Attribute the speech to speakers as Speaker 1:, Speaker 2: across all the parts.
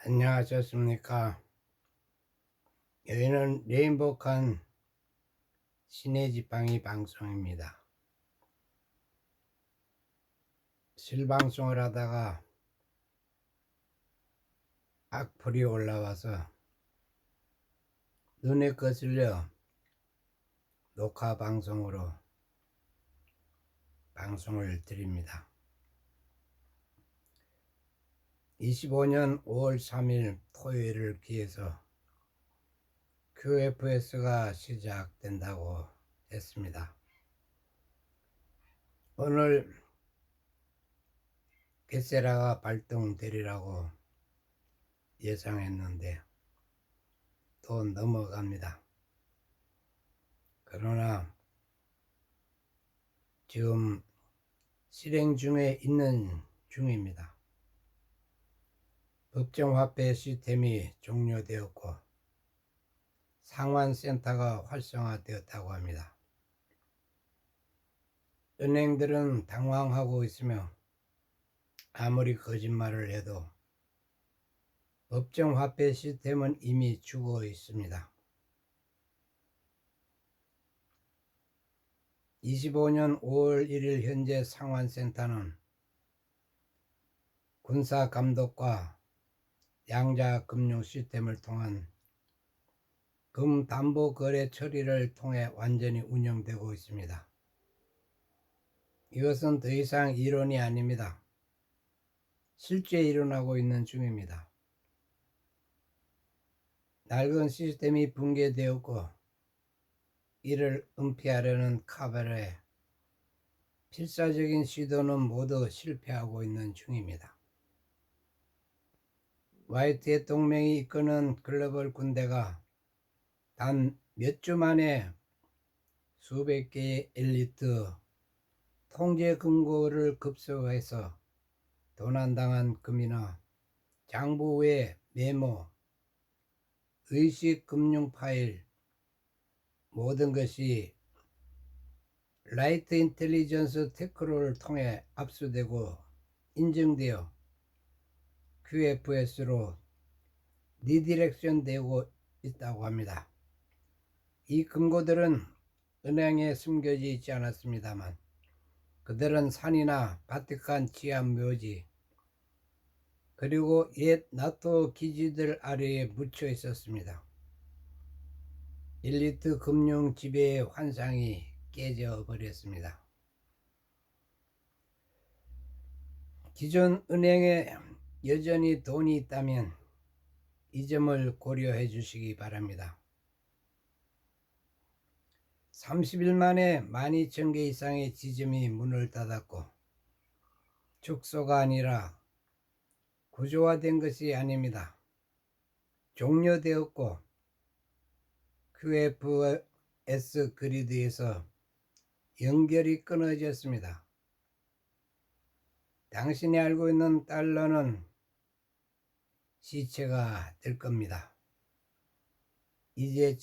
Speaker 1: 안녕하셨습니까? 여기는 레인보칸 시내지팡이 방송입니다. 실방송을 하다가 악플이 올라와서 눈에 거슬려 녹화 방송으로 방송을 드립니다. 25년 5월 3일 토요일을 기해서 QFS가 시작된다고 했습니다. 오늘 게세라가 발동되리라고 예상했는데 또 넘어갑니다. 그러나 지금 실행 중에 있는 중입니다. 법정화폐 시스템이 종료되었고 상환센터가 활성화되었다고 합니다. 은행들은 당황하고 있으며 아무리 거짓말을 해도 법정화폐 시스템은 이미 죽어 있습니다. 25년 5월 1일 현재 상환센터는 군사감독과 양자금융 시스템을 통한 금담보거래 처리를 통해 완전히 운영되고 있습니다. 이것은 더 이상 이론이 아닙니다. 실제 일어나고 있는 중입니다. 낡은 시스템이 붕괴되었고 이를 은폐하려는 카벨의 필사적인 시도는 모두 실패하고 있는 중입니다. 화이트의 동맹이 이끄는 글로벌 군대가 단 몇 주 만에 수백 개의 엘리트 통제 금고를 급속해서 도난당한 금이나 장부 외 메모, 의식 금융 파일 모든 것이 라이트 인텔리전스 테크노를 통해 압수되고 인증되어 QFS로 리디렉션 되고 있다고 합니다. 이 금고들은 은행에 숨겨져 있지 않았습니다만 그들은 산이나 바티칸 지하 묘지 그리고 옛 나토 기지들 아래에 묻혀 있었습니다. 엘리트 금융 지배의 환상이 깨져 버렸습니다. 기존 은행에 여전히 돈이 있다면 이 점을 고려해 주시기 바랍니다. 30일 만에 12,000개 이상의 지점이 문을 닫았고 축소가 아니라 구조화된 것이 아닙니다. 종료되었고 QFS 그리드에서 연결이 끊어졌습니다. 당신이 알고 있는 달러는 시체가 될 겁니다. 이제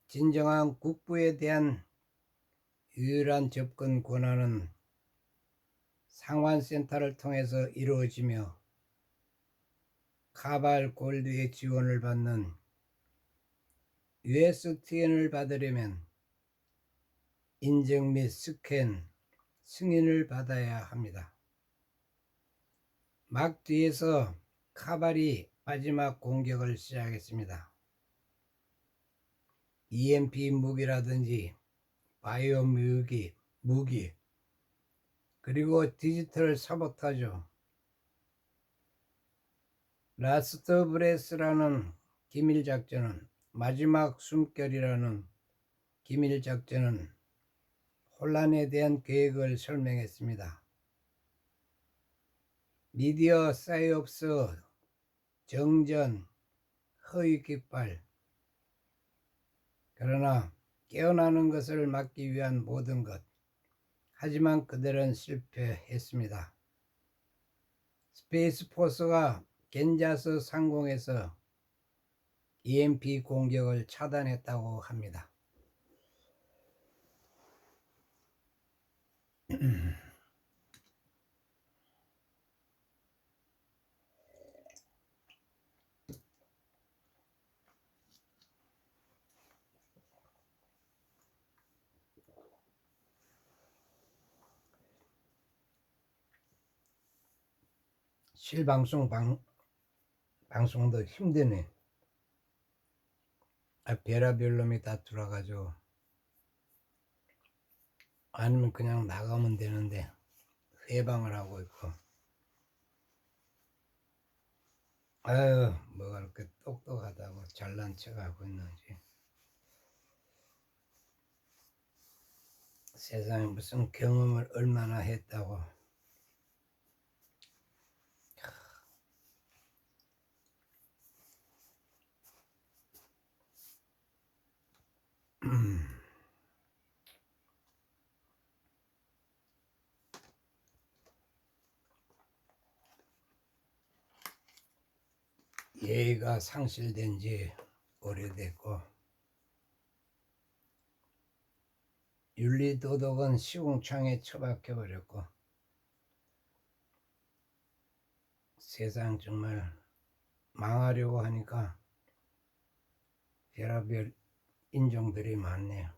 Speaker 1: 진정한 국부에 대한 유일한 접근 권한은 상환센터를 통해서 이루어지며 카발 골드의 지원을 받는 USTN을 받으려면 인증 및 스캔, 승인을 받아야 합니다. 막 뒤에서 카발이 마지막 공격을 시작했습니다. EMP 무기라든지 바이오 무기 그리고 디지털 사보타주 라스트 브레스라는 기밀작전은 마지막 숨결이라는 기밀작전은 혼란에 대한 계획을 설명했습니다. 미디어 사이옵스, 정전, 허위 깃발 그러나 깨어나는 것을 막기 위한 모든 것 하지만 그들은 실패했습니다. 스페이스포스가 겐자스 상공에서 EMP 공격을 차단했다고 합니다. 실방송 방송도 힘드네. 별의별 놈이 다 들어가지고. 아니면 그냥 나가면 되는데 회방을 하고 있고. 아유, 뭐가 그렇게 똑똑하다고 잘난 척하고 있는지. 세상에 무슨 경험을 얼마나 했다고. 예의가 상실된 지 오래됐고, 윤리도덕은 시궁창에 처박혀버렸고, 세상 정말 망하려고 하니까 별의별 인종들이 많네요.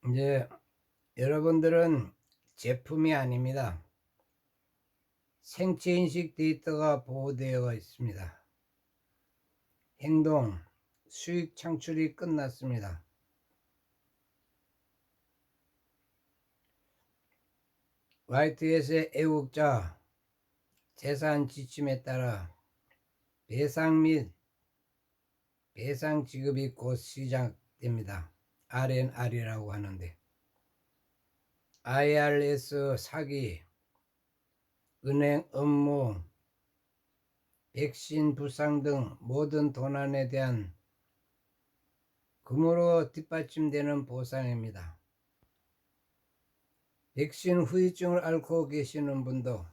Speaker 1: 이제 여러분들은 제품이 아닙니다. 생체인식 데이터가 보호되어 있습니다. 행동, 수익 창출이 끝났습니다. 화이트햇의 애국자, 재산 지침에 따라 배상 및 배상 지급이 곧 시작됩니다. R&R이라고 하는데, IRS 사기, 은행 업무, 백신 부상 등 모든 도난에 대한 금으로 뒷받침되는 보상입니다. 백신 후유증을 앓고 계시는 분도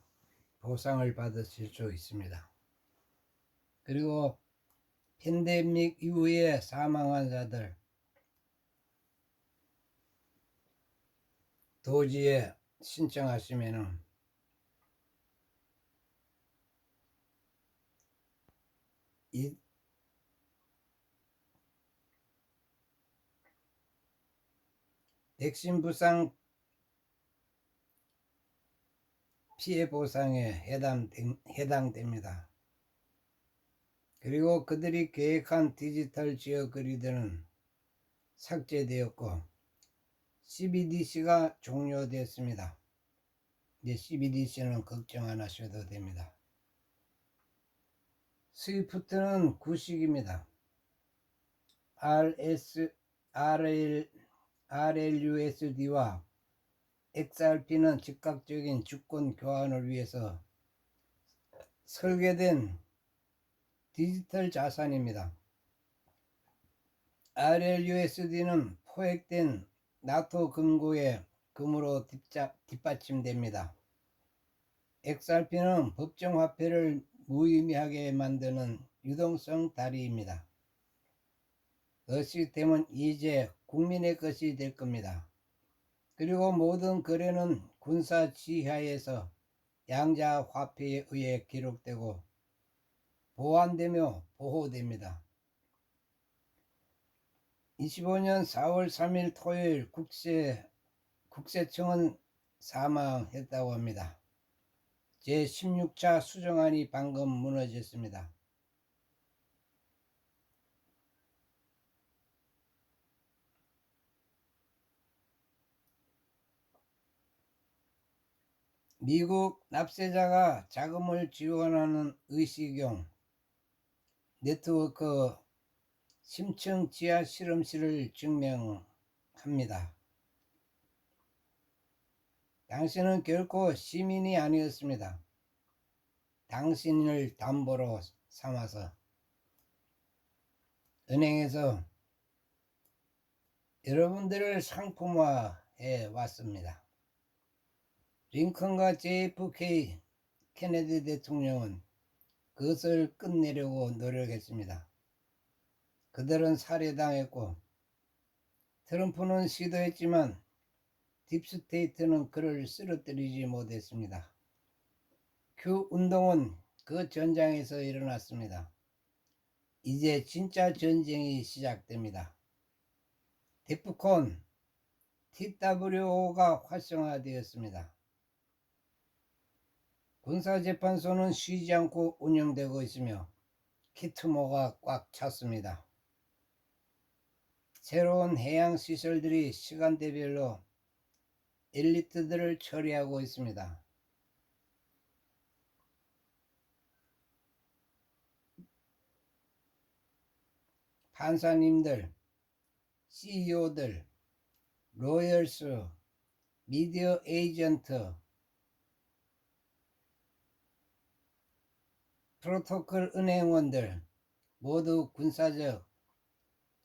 Speaker 1: 보상을 받으실 수 있습니다. 그리고 팬데믹 이후에 사망한 자들, 도지에 신청하시면은 이 백신 부상 피해 보상에 해당됩니다. 그리고 그들이 계획한 디지털 지역 그리드는 삭제되었고 CBDC가 종료됐습니다. 이제 CBDC는 걱정 안 하셔도 됩니다. 스위프트는 구식입니다. RLUSD와 XRP는 즉각적인 주권 교환을 위해서 설계된 디지털 자산입니다. RLUSD는 포획된 나토 금고의 금으로 뒷받침됩니다. XRP는 법정 화폐를 무의미하게 만드는 유동성 다리입니다. 그 시스템은 이제 국민의 것이 될 겁니다. 그리고 모든 거래는 군사 지하에서 양자 화폐에 의해 기록되고 보완되며 보호됩니다. 25년 4월 3일 토요일 국세청은 사망했다고 합니다. 제16차 수정안이 방금 무너졌습니다. 미국 납세자가 자금을 지원하는 의식용 네트워크 심층 지하 실험실을 증명합니다. 당신은 결코 시민이 아니었습니다. 당신을 담보로 삼아서 은행에서 여러분들을 상품화해 왔습니다. 링컨과 JFK 케네디 대통령은 그것을 끝내려고 노력했습니다. 그들은 살해당했고 트럼프는 시도했지만 딥스테이트는 그를 쓰러뜨리지 못했습니다. 큐 운동은 그 전장에서 일어났습니다. 이제 진짜 전쟁이 시작됩니다. 데프콘 TWO가 활성화되었습니다. 군사재판소는 쉬지 않고 운영되고 있으며 키트모가 꽉 찼습니다. 새로운 해양시설들이 시간대별로 엘리트들을 처리하고 있습니다. 판사님들, CEO들, 로열스, 미디어 에이전트, 프로토콜 은행원들 모두 군사적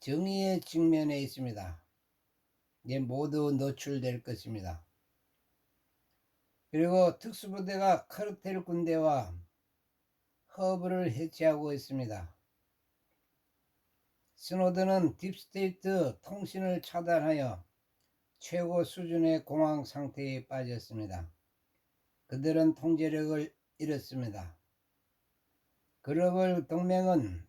Speaker 1: 정의의 직면에 있습니다. 이제 모두 노출될 것입니다. 그리고 특수부대가 카르텔 군대와 허브를 해체하고 있습니다. 스노든은 딥스테이트 통신을 차단하여 최고 수준의 공황 상태에 빠졌습니다. 그들은 통제력을 잃었습니다. 글로벌 동맹은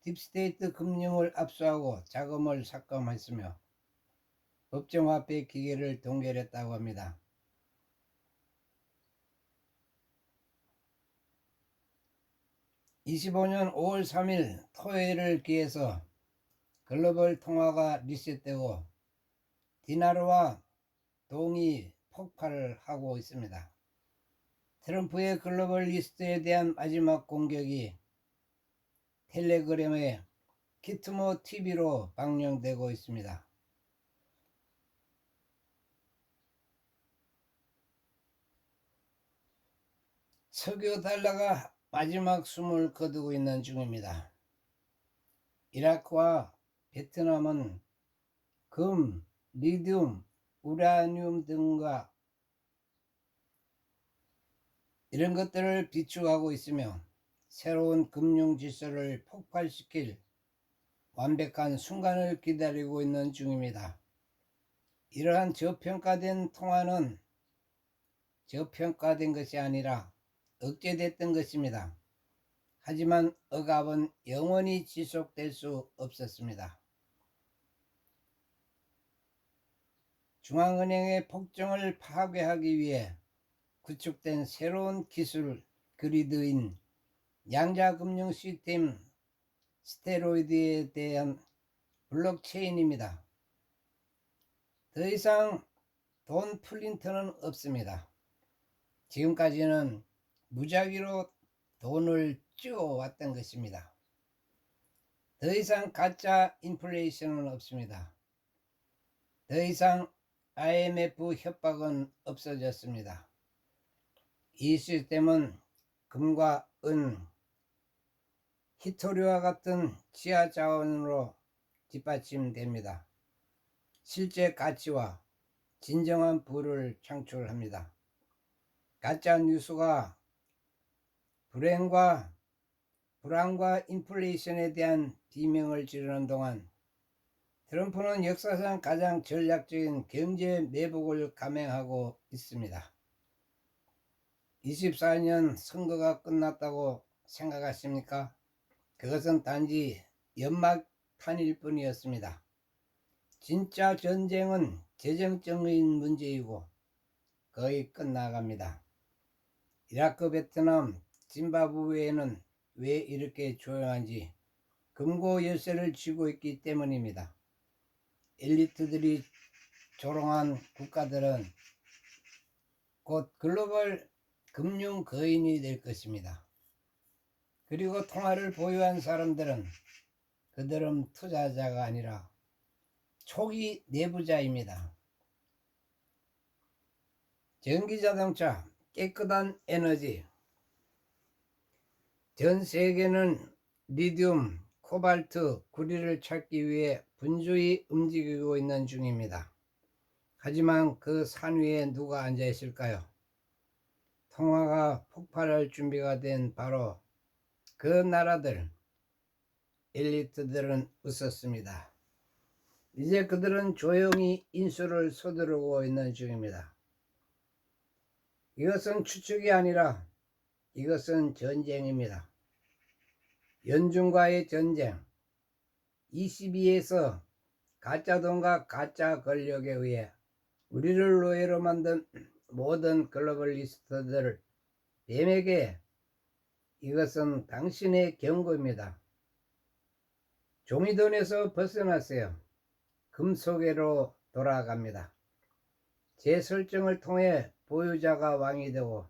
Speaker 1: 딥스테이트 금융을 압수하고 자금을 삭감했으며 법정화폐 기계를 동결했다고 합니다. (2025년 5월 3일) 토요일을 기해서 글로벌 통화가 리셋되고 디나르와 동이 폭발을 하고 있습니다. 트럼프의 글로벌 리스트에 대한 마지막 공격이 텔레그램의 키트모 TV로 방영되고 있습니다. 석유 달러가 마지막 숨을 거두고 있는 중입니다. 이라크와 베트남은 금, 리튬, 우라늄 등과 이런 것들을 비축하고 있으며 새로운 금융 질서를 폭발시킬 완벽한 순간을 기다리고 있는 중입니다. 이러한 저평가된 통화는 저평가된 것이 아니라 억제됐던 것입니다. 하지만 억압은 영원히 지속될 수 없었습니다. 중앙은행의 폭정을 파괴하기 위해 구축된 새로운 기술 그리드인 양자금융 시스템 스테로이드에 대한 블록체인입니다. 더 이상 돈 플린트는 없습니다. 지금까지는 무작위로 돈을 쥐어왔던 것입니다. 더 이상 가짜 인플레이션은 없습니다. 더 이상 IMF 협박은 없어졌습니다. 이 시스템은 금과 은, 히토리와 같은 지하 자원으로 뒷받침됩니다. 실제 가치와 진정한 부를 창출합니다. 가짜 뉴스가 불안과 인플레이션에 대한 비명을 지르는 동안 트럼프는 역사상 가장 전략적인 경제 매복을 감행하고 있습니다. 24년 선거가 끝났다고 생각하십니까? 그것은 단지 연막탄일 뿐이었습니다. 진짜 전쟁은 재정적인 문제이고 거의 끝나갑니다. 이라크, 베트남, 짐바브웨는 왜 이렇게 조용한지 금고 열쇠를 쥐고 있기 때문입니다. 엘리트들이 조롱한 국가들은 곧 글로벌 금융 거인이 될 것입니다. 그리고 통화를 보유한 사람들은 그들은 투자자가 아니라 초기 내부자입니다. 전기자동차, 깨끗한 에너지. 전 세계는 리튬, 코발트, 구리를 찾기 위해 분주히 움직이고 있는 중입니다. 하지만 그 산 위에 누가 앉아 있을까요? 통화가 폭발할 준비가 된 바로 그 나라들, 엘리트들은 웃었습니다. 이제 그들은 조용히 인수를 서두르고 있는 중입니다. 이것은 추측이 아니라 이것은 전쟁입니다. 연중과의 전쟁. 22에서 가짜 돈과 가짜 권력에 의해 우리를 노예로 만든 모든 글로벌리스트들 뱀에게 이것은 당신의 경고입니다. 종이돈에서 벗어나세요. 금속에로 돌아갑니다. 제 설정을 통해 보유자가 왕이 되고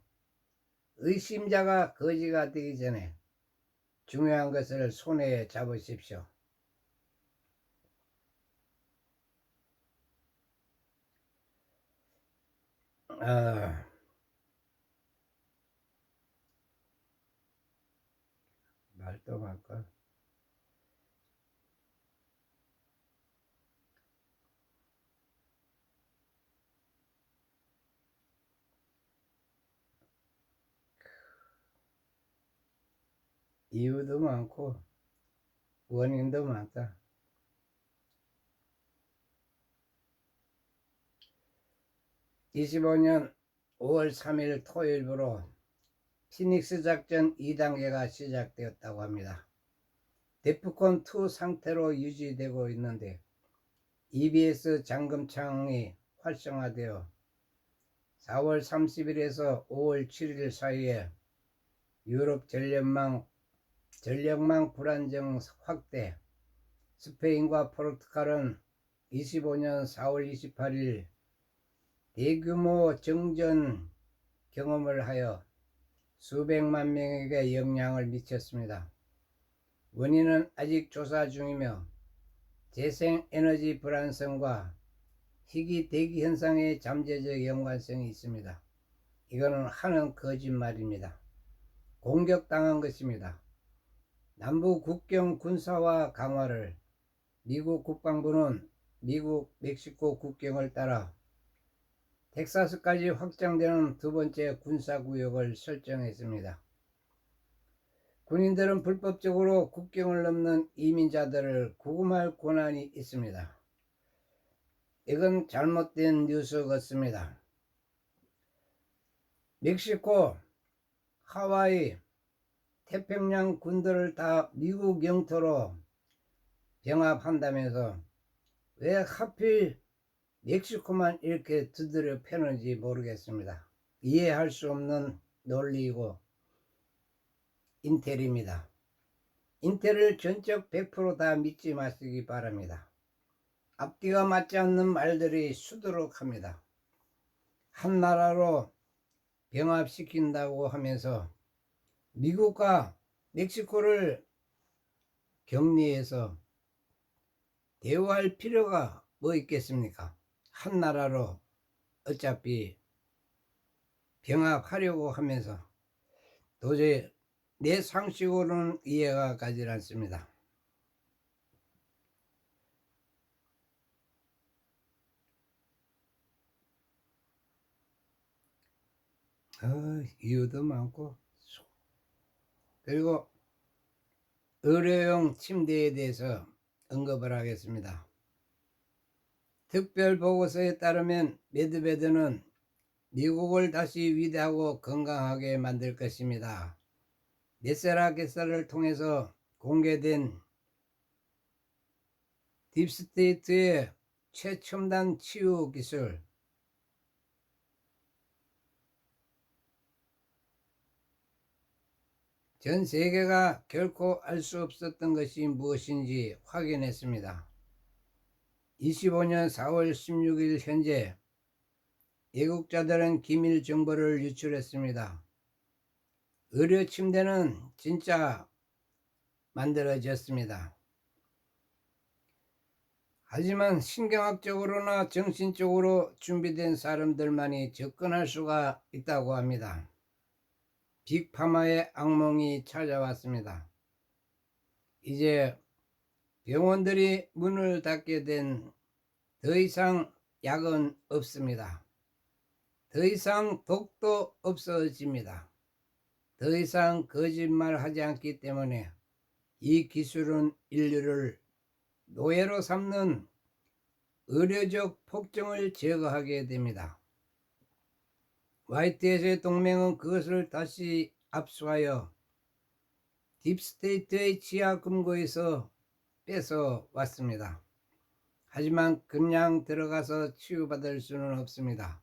Speaker 1: 의심자가 거지가 되기 전에 중요한 것을 손에 잡으십시오. 말도 말까? 이유도 많고 원인도 많다. (2025년 5월 3일) 토요일부로 피닉스 작전 2단계가 시작되었다고 합니다. 데프콘2 상태로 유지되고 있는데 EBS 잠금창이 활성화되어 4월 30일에서 5월 7일 사이에 유럽 전력망 불안정 확대. 스페인과 포르투갈은 25년 4월 28일 대규모 정전 경험을 하여 수백만 명에게 영향을 미쳤습니다. 원인은 아직 조사 중이며 재생에너지 불안성과 희귀 대기 현상의 잠재적 연관성이 있습니다. 이거는 하는 거짓말입니다. 공격당한 것입니다. 남부 국경 군사화 강화를 미국 국방부는 미국 멕시코 국경을 따라 텍사스까지 확장되는 두 번째 군사구역을 설정했습니다. 군인들은 불법적으로 국경을 넘는 이민자들을 구금할 권한이 있습니다. 이건 잘못된 뉴스 같습니다. 멕시코, 하와이, 태평양 군들을 다 미국 영토로 병합한다면서 왜 하필 멕시코만 이렇게 두드려 패는지 모르겠습니다. 이해할 수 없는 논리이고 인텔입니다. 인텔을 전적 100% 다 믿지 마시기 바랍니다. 앞뒤가 맞지 않는 말들이 수두룩합니다. 한 나라로 병합시킨다고 하면서 미국과 멕시코를 격리해서 대화할 필요가 뭐 있겠습니까? 한 나라로 어차피 병합하려고 하면서 도저히 내 상식으로는 이해가 가지 않습니다. 이유도 많고. 그리고 의료용 침대에 대해서 언급을 하겠습니다. 특별 보고서에 따르면 메드베드는 미국을 다시 위대하고 건강하게 만들 것입니다. 네세라 개사를 통해서 공개된 딥스테이트의 최첨단 치유 기술, 전 세계가 결코 알 수 없었던 것이 무엇인지 확인했습니다. 25년 4월 16일 현재 애국자들은 기밀 정보를 유출했습니다. 의료 침대는 진짜 만들어졌습니다. 하지만 신경학적으로나 정신적으로 준비된 사람들만이 접근할 수가 있다고 합니다. 빅파마의 악몽이 찾아왔습니다. 이제 병원들이 문을 닫게 된 더 이상 약은 없습니다. 더 이상 독도 없어집니다. 더 이상 거짓말하지 않기 때문에 이 기술은 인류를 노예로 삼는 의료적 폭정을 제거하게 됩니다. 화이트햇의 동맹은 그것을 다시 압수하여 딥스테이트의 지하 금고에서 뺏어 왔습니다. 하지만 그냥 들어가서 치유받을 수는 없습니다.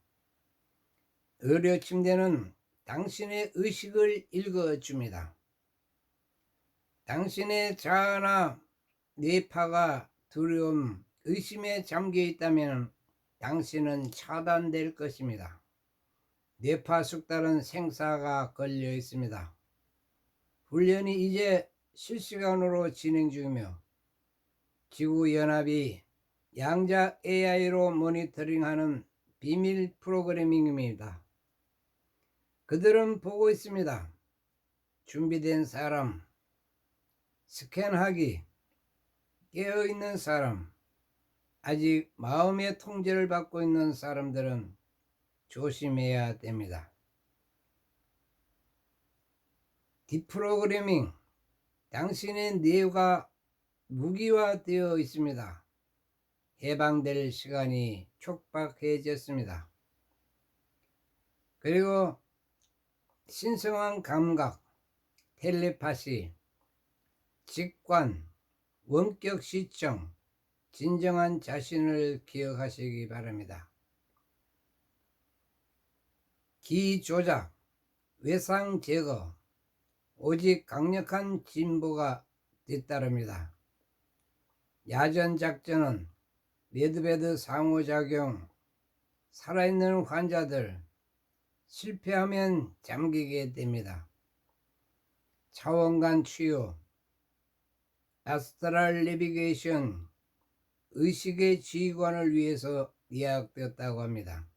Speaker 1: 의료 침대는 당신의 의식을 읽어줍니다. 당신의 자아나 뇌파가 두려움, 의심에 잠겨 있다면 당신은 차단될 것입니다. 뇌파 숙달은 생사가 걸려 있습니다. 훈련이 이제 실시간으로 진행 중이며 지구연합이 양자 AI로 모니터링하는 비밀 프로그래밍입니다. 그들은 보고 있습니다. 준비된 사람, 스캔하기, 깨어있는 사람, 아직 마음의 통제를 받고 있는 사람들은 조심해야 됩니다. 디프로그래밍, 당신의 뇌가 무기화되어 있습니다. 해방될 시간이 촉박해졌습니다. 그리고 신성한 감각, 텔레파시, 직관, 원격 시청, 진정한 자신을 기억하시기 바랍니다. 기 조작, 외상 제거, 오직 강력한 진보가 뒤따릅니다. 야전 작전은 매드베드 상호작용, 살아있는 환자들, 실패하면 잠기게 됩니다. 차원간 치유, 아스트랄 내비게이션, 의식의 지휘관을 위해서 예약되었다고 합니다.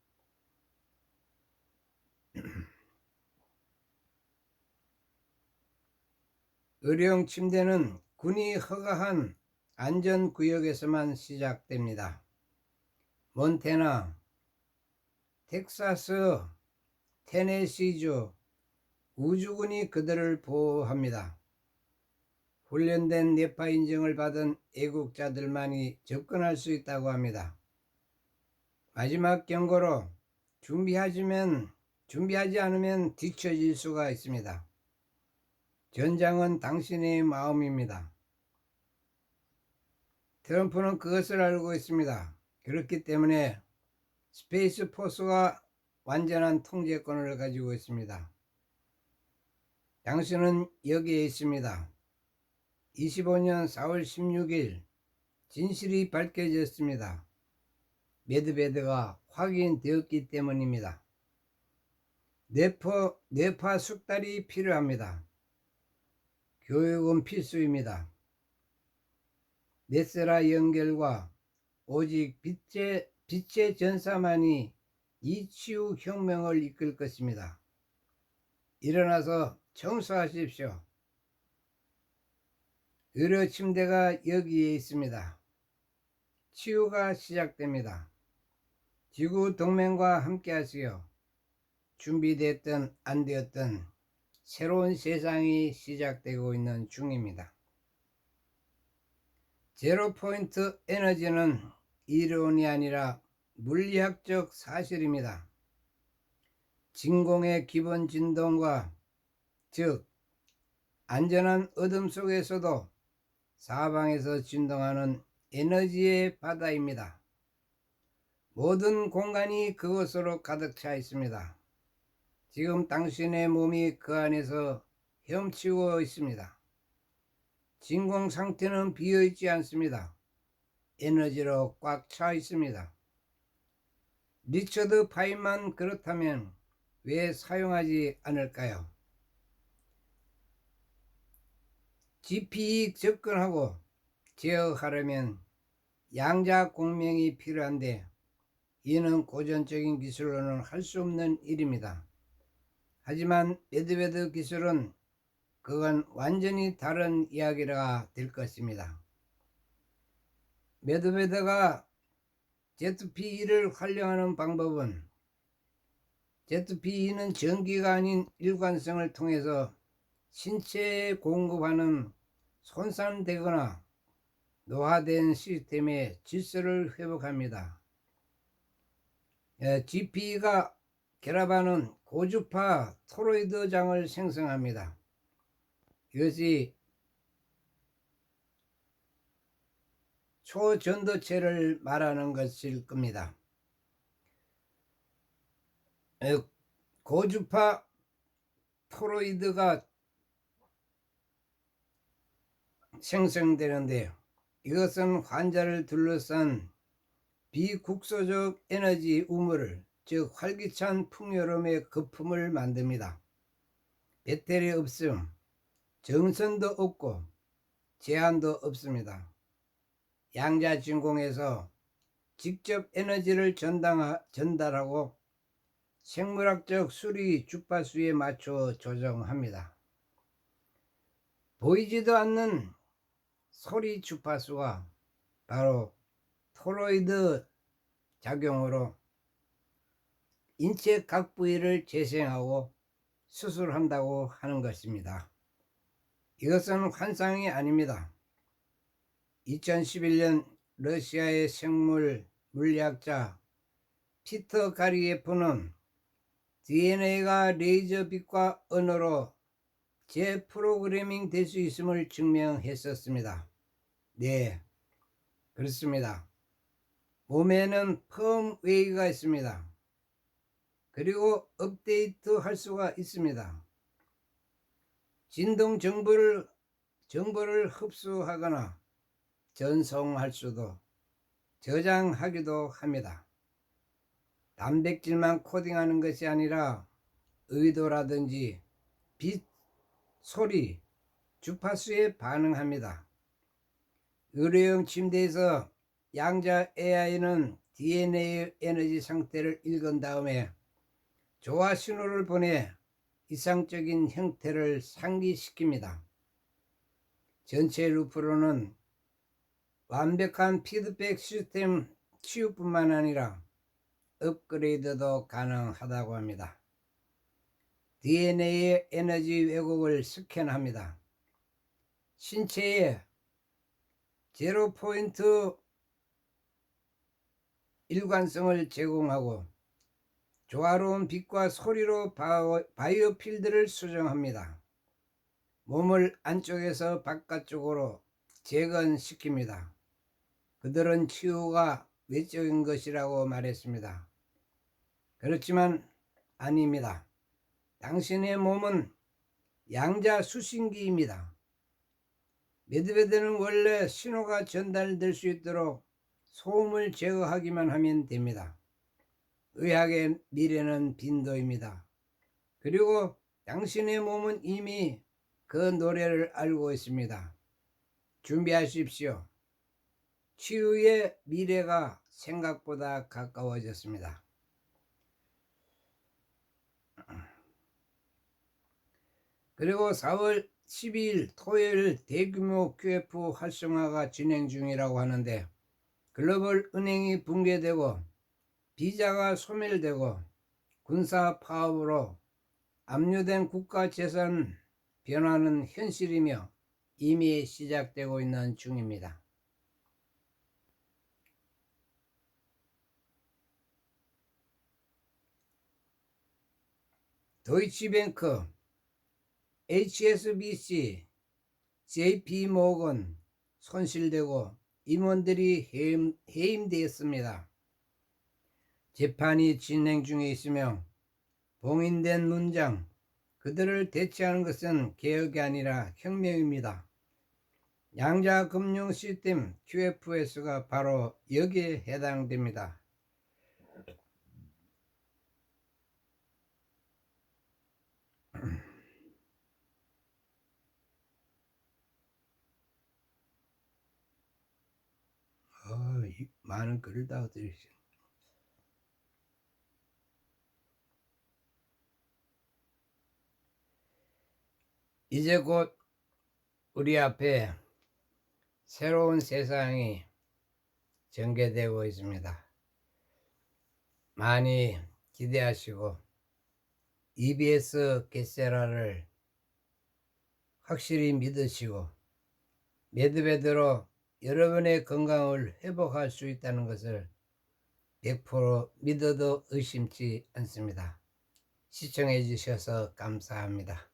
Speaker 1: 의료용 침대는 군이 허가한 안전구역에서만 시작됩니다. 몬태나, 텍사스, 테네시주, 우주군이 그들을 보호합니다. 훈련된 뇌파 인증을 받은 애국자들만이 접근할 수 있다고 합니다. 마지막 경고로 준비하지 않으면 뒤처질 수가 있습니다. 전장은 당신의 마음입니다. 트럼프는 그것을 알고 있습니다. 그렇기 때문에 스페이스 포스가 완전한 통제권을 가지고 있습니다. 당신은 여기에 있습니다. 25년 4월 16일 진실이 밝혀졌습니다. 매드베드가 확인되었기 때문입니다. 뇌파 숙달이 필요합니다. 교육은 필수입니다. 넷세라 연결과 오직 빛의 전사만이 이 치유 혁명을 이끌 것입니다. 일어나서 청소하십시오. 의료 침대가 여기에 있습니다. 치유가 시작됩니다. 지구 동맹과 함께 하시오. 준비됐든 안 되었든 새로운 세상이 시작되고 있는 중입니다. 제로포인트 에너지는 이론이 아니라 물리학적 사실입니다. 진공의 기본 진동과 즉 안전한 어둠 속에서도 사방에서 진동하는 에너지의 바다입니다. 모든 공간이 그것으로 가득 차 있습니다. 지금 당신의 몸이 그 안에서 헤엄치고 있습니다. 진공 상태는 비어있지 않습니다. 에너지로 꽉 차 있습니다. 리처드 파인만 그렇다면 왜 사용하지 않을까요? GPE 접근하고 제어하려면 양자 공명이 필요한데 이는 고전적인 기술로는 할 수 없는 일입니다. 하지만 매드베드 기술은 그건 완전히 다른 이야기가 될 것입니다. 매드베드가 ZPE를 활용하는 방법은 ZPE는 전기가 아닌 일관성을 통해서 신체에 공급하는 손상되거나 노화된 시스템의 질서를 회복합니다. GPE가 결합하는 고주파 토로이드장을 생성합니다. 이것이 초전도체를 말하는 것일 겁니다. 고주파 토로이드가 생성되는데요. 이것은 환자를 둘러싼 비국소적 에너지 우물을, 즉 활기찬 풍요로움의 거품을 만듭니다. 배터리 없음, 정선도 없고 제한도 없습니다. 양자진공에서 직접 에너지를 전달하고 생물학적 수리 주파수에 맞춰 조정합니다. 보이지도 않는 소리 주파수가 바로 토로이드 작용으로 인체 각 부위를 재생하고 수술한다고 하는 것입니다. 이것은 환상이 아닙니다. 2011년 러시아의 생물 물리학자 피터 가리예프는 DNA가 레이저 빛과 언어로 재프로그래밍 될 수 있음을 증명했었습니다. 네, 그렇습니다. 몸에는 펌웨이가 있습니다. 그리고 업데이트 할 수가 있습니다. 진동 정보를 흡수하거나 전송할 수도, 저장하기도 합니다. 단백질만 코딩하는 것이 아니라 의도라든지 빛, 소리, 주파수에 반응합니다. 의료용 침대에서 양자 AI는 DNA 에너지 상태를 읽은 다음에 조화 신호를 보내 이상적인 형태를 상기시킵니다. 전체 루프로는 완벽한 피드백 시스템 치유뿐만 아니라 업그레이드도 가능하다고 합니다. DNA의 에너지 왜곡을 스캔합니다. 신체에 제로 포인트 일관성을 제공하고 조화로운 빛과 소리로 바이오 필드를 수정합니다. 몸을 안쪽에서 바깥쪽으로 재건시킵니다. 그들은 치유가 외적인 것이라고 말했습니다. 그렇지만 아닙니다. 당신의 몸은 양자 수신기입니다. 메드베드는 원래 신호가 전달될 수 있도록 소음을 제거하기만 하면 됩니다. 의학의 미래는 빈도입니다. 그리고 당신의 몸은 이미 그 노래를 알고 있습니다. 준비하십시오. 치유의 미래가 생각보다 가까워졌습니다. 그리고 4월 12일 토요일 대규모 QF 활성화가 진행 중이라고 하는데, 글로벌 은행이 붕괴되고 비자가 소멸되고 군사 파업으로 압류된 국가 재산 변화는 현실이며 이미 시작되고 있는 중입니다. 도이치뱅크, HSBC, JP모건 손실되고 임원들이 해임되었습니다. 재판이 진행 중에 있으며 봉인된 문장, 그들을 대체하는 것은 개혁이 아니라 혁명입니다. 양자 금융 시스템 QFS가 바로 여기에 해당됩니다. 많은 글을 다 드리시. 이제 곧 우리 앞에 새로운 세상이 전개되고 있습니다. 많이 기대하시고 EBS 게세라를 확실히 믿으시고 메드베드로 여러분의 건강을 회복할 수 있다는 것을 100% 믿어도 의심치 않습니다. 시청해 주셔서 감사합니다.